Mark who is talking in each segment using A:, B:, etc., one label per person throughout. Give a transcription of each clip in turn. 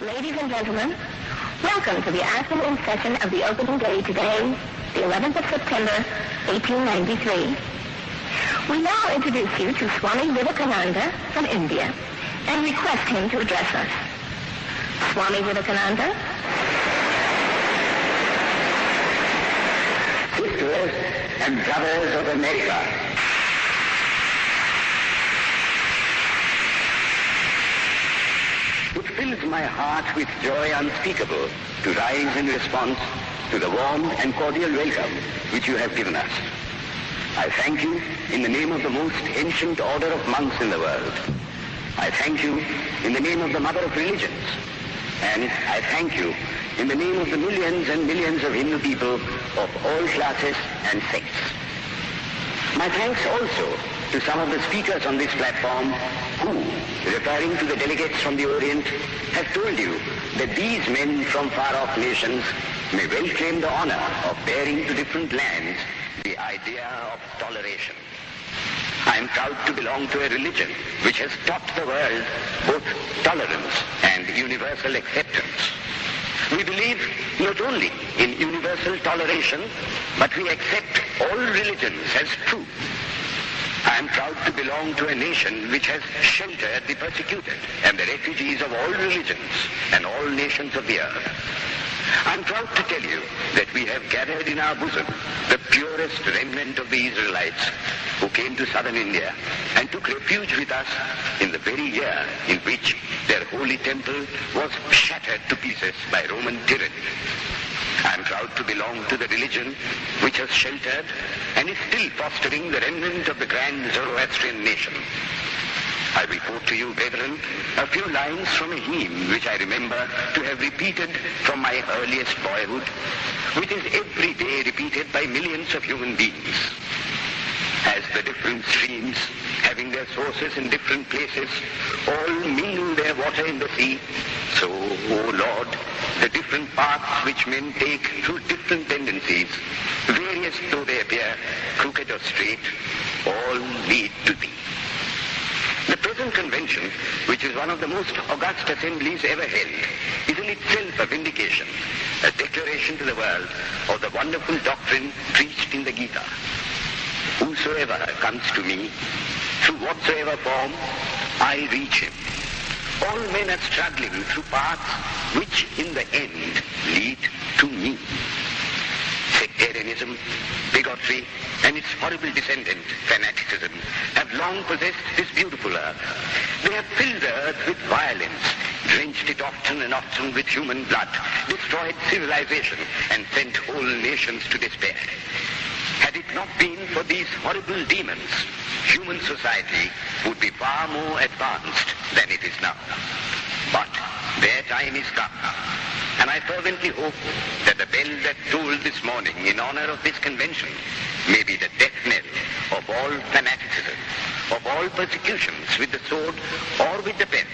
A: Ladies and gentlemen, welcome to the afternoon session of the opening day today, the 11th of September, 1893. We now introduce you to Swami Vivekananda from India and request him to address us. Swami Vivekananda.
B: Sisters and brothers of America, it fills my heart with joy unspeakable to rise in response to the warm and cordial welcome which you have given us. I thank you in the name of the most ancient order of monks in the world. I thank you in the name of the mother of religions. And I thank you in the name of the millions and millions of Hindu people of all classes and sects. My thanks also to some of the speakers on this platform who, referring to the delegates from the Orient, have told you that these men from far-off nations may well claim the honor of bearing to different lands the idea of toleration. I am proud to belong to a religion which has taught the world both tolerance and universal acceptance. We believe not only in universal toleration, but we accept all religions as true. I am proud to belong to a nation which has sheltered the persecuted and the refugees of all religions and all nations of the earth. I am proud to tell you that we have gathered in our bosom the purest remnant of the Israelites who came to southern India and took refuge with us in the very year in which their holy temple was shattered to pieces by Roman tyranny. I am proud to belong to the religion which has sheltered and is still fostering the remnant of the grand Zoroastrian nation. I report to you, brethren, a few lines from a hymn which I remember to have repeated from my earliest boyhood, which is every day repeated by millions of human beings. As the different streams, having their sources in different places, all mingle their water in the sea, so, O Lord, the different paths which men take through different tendencies, various though they appear, crooked or straight, all lead to Thee. The present convention, which is one of the most august assemblies ever held, is in itself a vindication, a declaration to the world of the wonderful doctrine preached in the Gita. Whosoever comes to me, through whatsoever form, I reach him. All men are struggling through paths which in the end lead to me. Sectarianism, bigotry, and its horrible descendant, fanaticism, have long possessed this beautiful earth. They have filled the earth with violence, drenched it often and often with human blood, destroyed civilization, and sent whole nations to despair. Had it not been for these horrible demons, human society would be far more advanced than it is now. But their time is come, and I fervently hope that the bell that tolled this morning in honor of this convention may be the death knell of all fanaticism, of all persecutions with the sword or with the pen,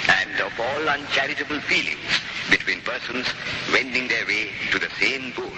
B: and of all uncharitable feelings between persons wending their way to the same goal.